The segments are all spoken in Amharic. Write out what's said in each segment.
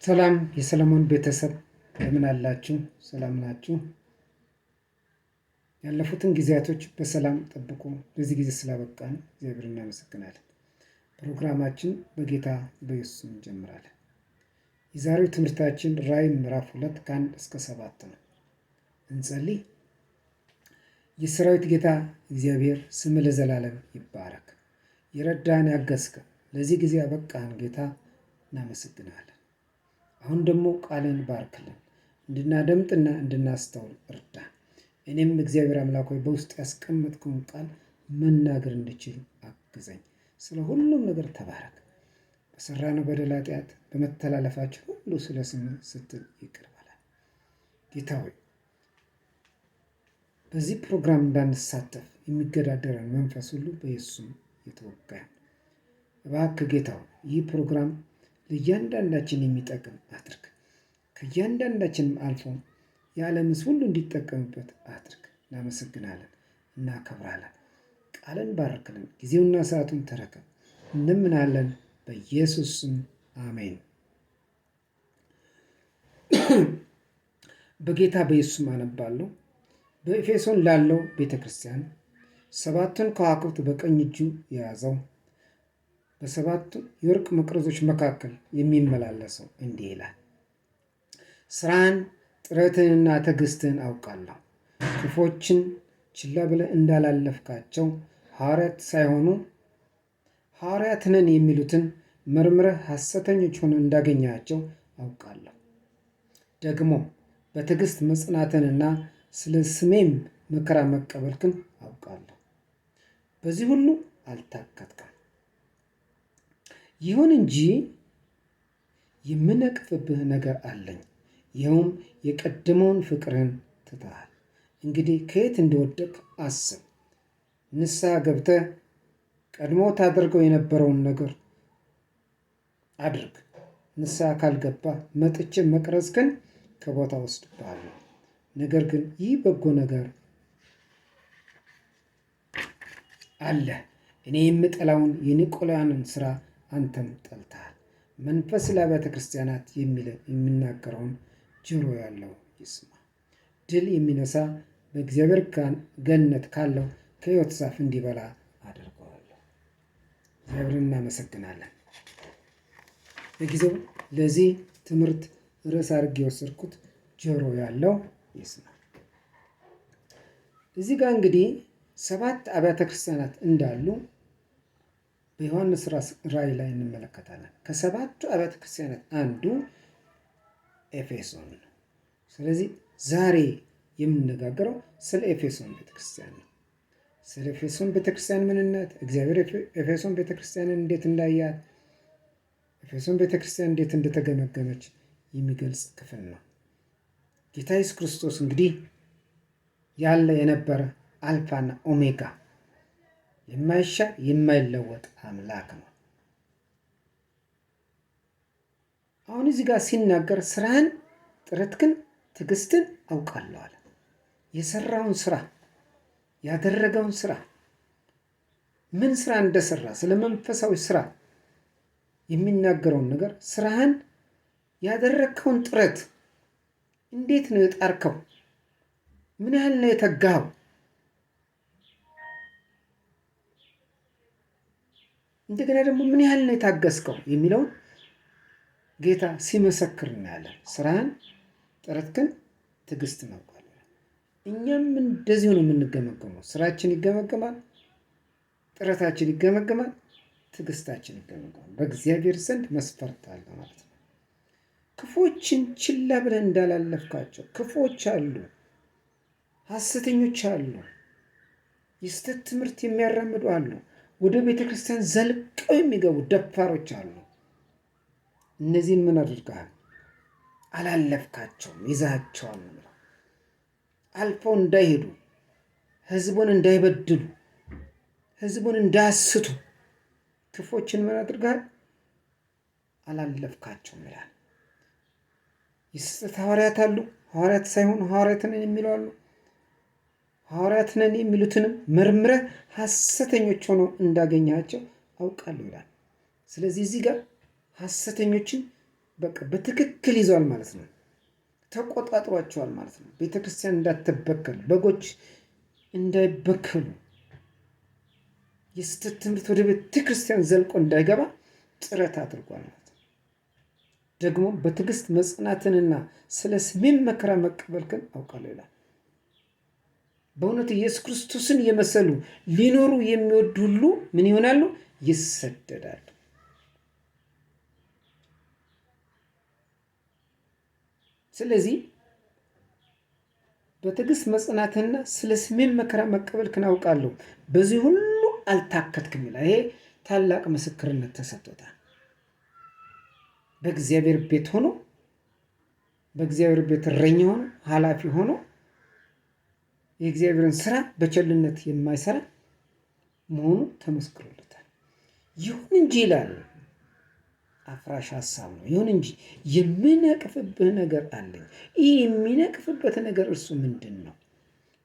ሰላም የሰለሞን ቤተሰብ እንደምን አላችሁ? ሰላም ናችሁ? ያለፉትን ጊዜያቶች በሰላም ጠብቆ ለዚህ ጊዜ ስላበቃን እግዚአብሔር እናመሰግናለን። ፕሮግራማችን በጌታ በኢየሱስ እንጀምራለን። የዛሬው ትምህርታችን ራዕይ ምዕራፍ 2 ከ1 እስከ 7 ነው። እንጸልይ። የሰራዊት ጌታ እግዚአብሔር ስም ለዘላለም ይባረክ። የረዳን ያገዝከ ለዚህ ጊዜ ያበቃን ጌታ እናመሰግናለን። አሁን ደግሞ ቃልን ባርክልን፣ እንድናደምጥና እንድናስተውል እርዳን። እኔም እግዚአብሔር አምላክ ሆይ በውስጥ ያስቀመጥከውን ቃል መናገር እንድችል አግዘኝ። ስለ ሁሉም ነገር ተባረክ። በሰራነው በደል ኃጢአት በመተላለፋችን ሁሉ ስለ ስምህ ስትል ይቅር በለን። ጌታ ሆይ በዚህ ፕሮግራም እንዳንሳተፍ የሚገዳደረን መንፈስ ሁሉ በኢየሱስ የተወጋ ይሁን። እባክህ ጌታ ሆይ ይህ ፕሮግራም ለእያንዳንዳችን የሚጠቅም አድርግ። ከእያንዳንዳችንም አልፎ የዓለም ሕዝብ ሁሉ እንዲጠቀምበት አድርግ። እናመሰግናለን፣ እናከብራለን። ቃልን ባርክልን፣ ጊዜውና ሰዓቱን ተረከብ እንምናለን። በኢየሱስ ስም አሜን። በጌታ በኢየሱስ ስም አነባለሁ። በኤፌሶን ላለው ቤተ ክርስቲያን 7ቱን ከዋክብት በቀኝ እጁ የያዘው በ7ቱ የወርቅ መቅረዞች መካከል የሚመላለሰው እንዲህ ይላል። ስራን ጥረትንና ትዕግስትን አውቃለሁ። ክፎችን ችላ ብለህ እንዳላለፍካቸው ሐዋርያት ሳይሆኑ ሐዋርያት ነን የሚሉትን መርምረህ ሐሰተኞች ሆነው እንዳገኛቸው አውቃለሁ። ደግሞ በትዕግስት መጽናትንና ስለ ስሜም መከራ መቀበልክን አውቃለሁ። በዚህ ሁሉ አልታከትክም። ይሁን እንጂ የምነቅፍብህ ነገር አለኝ። ይኸውም የቀደመውን ፍቅርህን ትተሃል። እንግዲህ ከየት እንደወደቅ አስብ፣ ንስሐ ገብተህ ቀድሞ ታደርገው የነበረውን ነገር አድርግ። ንስሐ ካልገባ መጥቼ መቅረዝህን ከቦታ ወስድብሃለሁ። ነገር ግን ይህ በጎ ነገር አለ። እኔ የምጠላውን የኒቆላውያንን ስራ አንተም ጠልተሃል። መንፈስ ለአብያተ ክርስቲያናት የሚናገረውን ጆሮ ያለው ይስማ። ድል የሚነሳ በእግዚአብሔር ገነት ካለው ከሕይወት ዛፍ እንዲበላ አደርገዋለሁ። እግዚአብሔርን እናመሰግናለን። ለጊዜው ለዚህ ትምህርት ርዕስ አድርጌ የወሰድኩት ጆሮ ያለው ይስማ። እዚህ ጋር እንግዲህ 7 አብያተ ክርስቲያናት እንዳሉ በዮሐንስ ራእይ ላይ እንመለከታለን። ከ7ቱ አብያተ ክርስቲያናት አንዱ ኤፌሶን ነው። ስለዚህ ዛሬ የምንነጋገረው ስለ ኤፌሶን ቤተክርስቲያን ነው። ስለ ኤፌሶን ቤተክርስቲያን ምንነት፣ እግዚአብሔር ኤፌሶን ቤተክርስቲያንን እንዴት እንዳያት፣ ኤፌሶን ቤተክርስቲያን እንዴት እንደተገመገመች የሚገልጽ ክፍል ነው። ጌታ ኢየሱስ ክርስቶስ እንግዲህ ያለ የነበረ አልፋና ኦሜጋ የማይሻር የማይለወጥ አምላክ ነው። አሁን እዚህ ጋር ሲናገር ስራህን፣ ጥረትህን፣ ትዕግስትን አውቃለሁ አለ። የሰራውን ስራ፣ ያደረገውን ስራ፣ ምን ስራ እንደሰራ ስለ መንፈሳዊ ስራ የሚናገረውን ነገር፣ ስራህን፣ ያደረግከውን ጥረት፣ እንዴት ነው የጣርከው፣ ምን ያህል ነው የተጋኸው፣ እንደገና ደግሞ ምን ያህል ነው የታገስከው የሚለውን ጌታ ሲመሰክር እናያለን። ስራህን፣ ጥረትህን፣ ትዕግስትን አውቃለሁ። እኛም እንደዚሁ ነው የምንገመገመው። ስራችን ይገመገማል፣ ጥረታችን ይገመገማል፣ ትዕግስታችን ይገመገማል። በእግዚአብሔር ዘንድ መስፈርት አለ ማለት ነው። ክፎችን ችላ ብለህ እንዳላለፍካቸው ክፎች አሉ፣ ሐሰተኞች አሉ፣ የስህተት ትምህርት የሚያራምዱ አሉ፣ ወደ ቤተ ክርስቲያን ዘልቀው የሚገቡ ደፋሮች አሉ። እነዚህን ምን አድርገሃል? አላለፍካቸውም፣ ይዛቸዋል ነው። አልፈው እንዳይሄዱ፣ ህዝቡን እንዳይበድሉ፣ ህዝቡን እንዳያስቱ ክፎችን ምን አድርገሃል? አላለፍካቸውም ይላል። የስህተት ሐዋርያት አሉ፣ ሐዋርያት ሳይሆኑ ሐዋርያት ነን የሚሉ አሉ። ሐዋርያት ነን የሚሉትንም መርምረህ ሐሰተኞች ሆነው እንዳገኛቸው አውቃለሁ ይላል። ስለዚህ እዚህ ጋር ሐሰተኞችን በቃ በትክክል ይዟል ማለት ነው። ተቆጣጥሯቸዋል ማለት ነው። ቤተክርስቲያን እንዳትበከል፣ በጎች እንዳይበከሉ፣ የስህተት ትምህርት ወደ ቤተክርስቲያን ዘልቆ እንዳይገባ ጥረት አድርጓል ማለት ነው። ደግሞ በትዕግስት መጽናትንና ስለ ስሜም መከራ መቀበልክን አውቃለሁ ይላል። በእውነት ኢየሱስ ክርስቶስን የመሰሉ ሊኖሩ የሚወዱ ሁሉ ምን ይሆናሉ? ይሰደዳሉ። ስለዚህ በትዕግስት መጽናትና ስለ ስሜን መከራ መቀበልክን አውቃለሁ፣ በዚህ ሁሉ አልታከትክም ይላል። ይሄ ታላቅ ምስክርነት ተሰጥቶታል። በእግዚአብሔር ቤት ሆኖ በእግዚአብሔር ቤት እረኛ ሆኖ ኃላፊ ሆኖ የእግዚአብሔርን ስራ በቸልነት የማይሰራ መሆኑ ተመስክሮለታል። ይሁን እንጂ ይላል፣ አፍራሽ ሀሳብ ነው። ይሁን እንጂ የምነቅፍብህ ነገር አለኝ። ይህ የሚነቅፍበት ነገር እርሱ ምንድን ነው?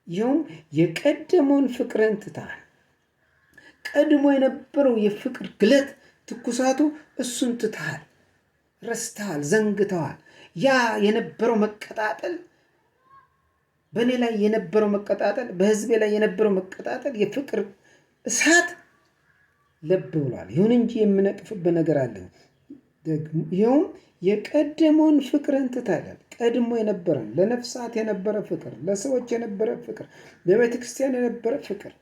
ይኸውም የቀደመውን ፍቅርን ትተሃል። ቀድሞ የነበረው የፍቅር ግለት ትኩሳቱ እሱን ትተሃል፣ ረስተሃል፣ ዘንግተዋል። ያ የነበረው መቀጣጠል፣ በእኔ ላይ የነበረው መቀጣጠል፣ በህዝቤ ላይ የነበረው መቀጣጠል፣ የፍቅር እሳት ለብ ብሏል። ይሁን እንጂ የምነቅፍብህ ነገር አለኝ። ይኸውም የቀደመውን ፍቅርን ትተሃል። ቀድሞ የነበረን ለነፍሳት የነበረ ፍቅር፣ ለሰዎች የነበረ ፍቅር፣ ለቤተ ክርስቲያን የነበረ ፍቅር፣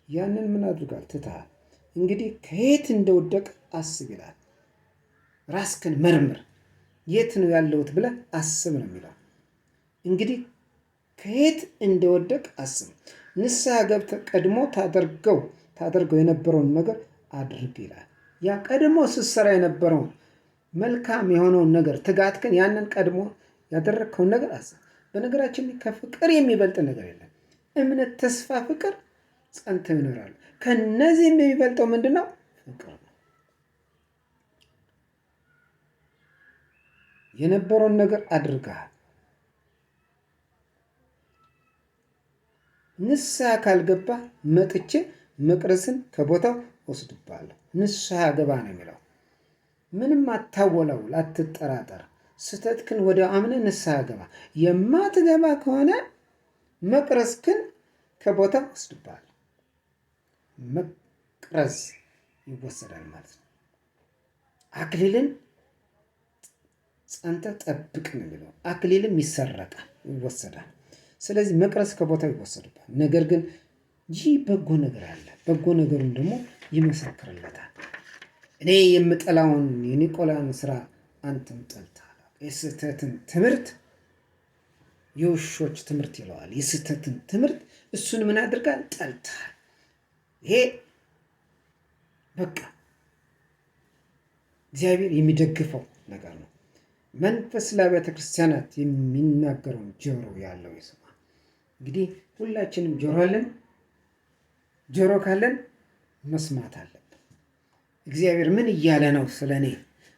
ያንን ምን አድርጋል? ትተሃል። እንግዲህ ከየት እንደወደቅ አስብ ይላል። ራስክን መርምር፣ የት ነው ያለሁት ብለህ አስብ ነው የሚለው። እንግዲህ ከየት እንደወደቅ አስብ፣ ንስሐ ገብተህ ቀድሞ ታደርገው የነበረውን ነገር አድርግ ይላል። ያ ቀድሞ ስትሰራ የነበረውን መልካም የሆነውን ነገር ትጋትክን፣ ያንን ቀድሞ ያደረግከውን ነገር አስብ። በነገራችን ከፍቅር የሚበልጥ ነገር የለም። እምነት፣ ተስፋ፣ ፍቅር ጸንተው ይኖራሉ። ከነዚህም የሚበልጠው ምንድን ነው? ፍቅር ነው። የነበረውን ነገር አድርገሃል። ንስሐ ካልገባ መጥቼ መቅረዝን ከቦታው ወስድብሃለሁ። ንስሐ ገባ ነው የሚለው። ምንም አታወላውል፣ አትጠራጠር። ስህተትክን ወደ አምነህ ንስሐ ገባ። የማትገባ ከሆነ መቅረዝክን ከቦታው ወስድብሃለሁ። መቅረዝ ይወሰዳል ማለት ነው። አክሊልን ጸንተህ ጠብቅ ነው የሚለው። አክሊልም ይሰረቃል፣ ይወሰዳል። ስለዚህ መቅረዝ ከቦታው ይወሰድብሃል። ነገር ግን ይህ በጎ ነገር አለ። በጎ ነገሩን ደግሞ ይመሰክርለታል። እኔ የምጠላውን የኒቆላን ስራ አንተም ጠልተሃል። የስህተትን ትምህርት የውሾች ትምህርት ይለዋል። የስህተትን ትምህርት እሱን ምን አድርጋል? ጠልተሃል። ይሄ በቃ እግዚአብሔር የሚደግፈው ነገር ነው። መንፈስ ለአብያተ ክርስቲያናት የሚናገረውን ጆሮ ያለው ይስማ። እንግዲህ ሁላችንም ጆሮ አለን። ጆሮ ካለን መስማት አለብን። እግዚአብሔር ምን እያለ ነው? ስለ እኔ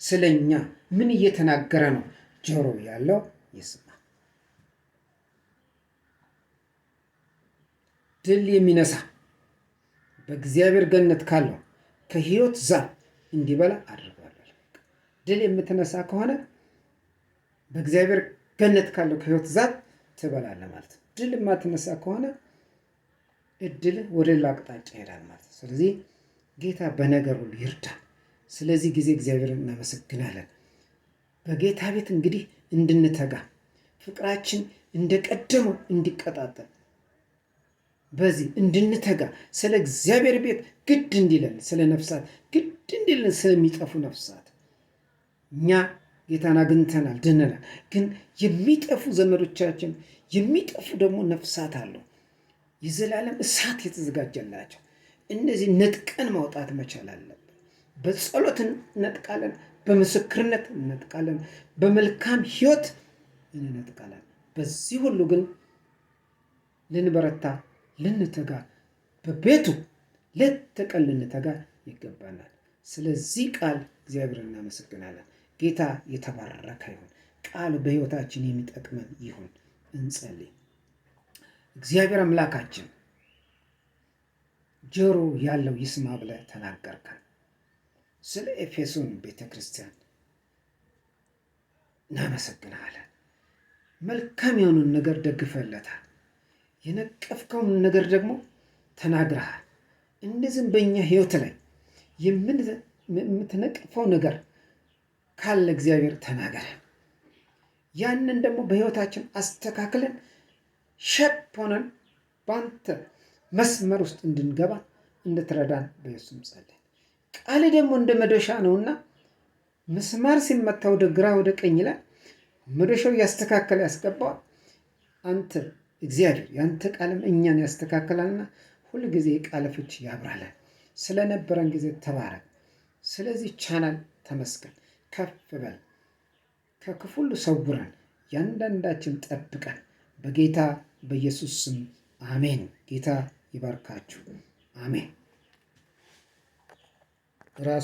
ስለ እኛ ምን እየተናገረ ነው? ጆሮ ያለው ይስማ። ድል የሚነሳ በእግዚአብሔር ገነት ካለው ከሕይወት ዛፍ እንዲበላ አድርጓለሁ። ድል የምትነሳ ከሆነ በእግዚአብሔር ገነት ካለው ከሕይወት ዛፍ ትበላለህ ማለት ነው። ድል የማትነሳ ከሆነ እድል ወደ ሌላ አቅጣጫ ይሄዳል ማለት ነው። ስለዚህ ጌታ በነገር ሁሉ ይርዳል። ስለዚህ ጊዜ እግዚአብሔርን እናመሰግናለን። በጌታ ቤት እንግዲህ እንድንተጋ፣ ፍቅራችን እንደቀደመው እንዲቀጣጠል፣ በዚህ እንድንተጋ፣ ስለ እግዚአብሔር ቤት ግድ እንዲለን፣ ስለ ነፍሳት ግድ እንዲለን፣ ስለሚጠፉ ነፍሳት እኛ ጌታን አግኝተናል፣ ድነናል። ግን የሚጠፉ ዘመዶቻችን፣ የሚጠፉ ደግሞ ነፍሳት አሉ፣ የዘላለም እሳት የተዘጋጀላቸው። እነዚህ ነጥቀን ማውጣት መቻል አለብን። በጸሎት እንነጥቃለን፣ በምስክርነት እንነጥቃለን፣ በመልካም ሕይወት እንነጥቃለን። በዚህ ሁሉ ግን ልንበረታ፣ ልንተጋ፣ በቤቱ ሌት ተቀን ልንተጋ ይገባናል። ስለዚህ ቃል እግዚአብሔር እናመሰግናለን። ጌታ የተባረከ ይሁን። ቃል በሕይወታችን የሚጠቅመን ይሁን። እንጸልይ። እግዚአብሔር አምላካችን ጆሮ ያለው ይስማ ብለህ ተናገርከን። ስለ ኤፌሶን ቤተ ክርስቲያን እናመሰግናለን። መልካም የሆኑን ነገር ደግፈለታል። የነቀፍከውን ነገር ደግሞ ተናግረሃል። እንደዚህም በእኛ ህይወት ላይ የምትነቅፈው ነገር ካለ እግዚአብሔር ተናገረን። ያንን ደግሞ በህይወታችን አስተካክለን ሸፕ ሆነን በአንተ መስመር ውስጥ እንድንገባ እንድትረዳን በኢየሱስ ጸልየን። ቃል ደግሞ እንደ መዶሻ ነውና ምስማር ሲመታ ወደ ግራ ወደ ቀኝ ላይ መዶሻው እያስተካከለ ያስገባዋል። አንተ እግዚአብሔር ያንተ ቃልም እኛን ያስተካክላልና ሁል ጊዜ የቃል ፍቺ ያብራለን። ስለነበረን ጊዜ ተባረክ። ስለዚህ ቻናል ተመስገን፣ ከፍ በል፣ ከክፉ ሁሉ ሰውረን፣ ያንዳንዳችን ጠብቀን፣ በጌታ በኢየሱስ ስም አሜን። ጌታ ይባርካችሁ። አሜን።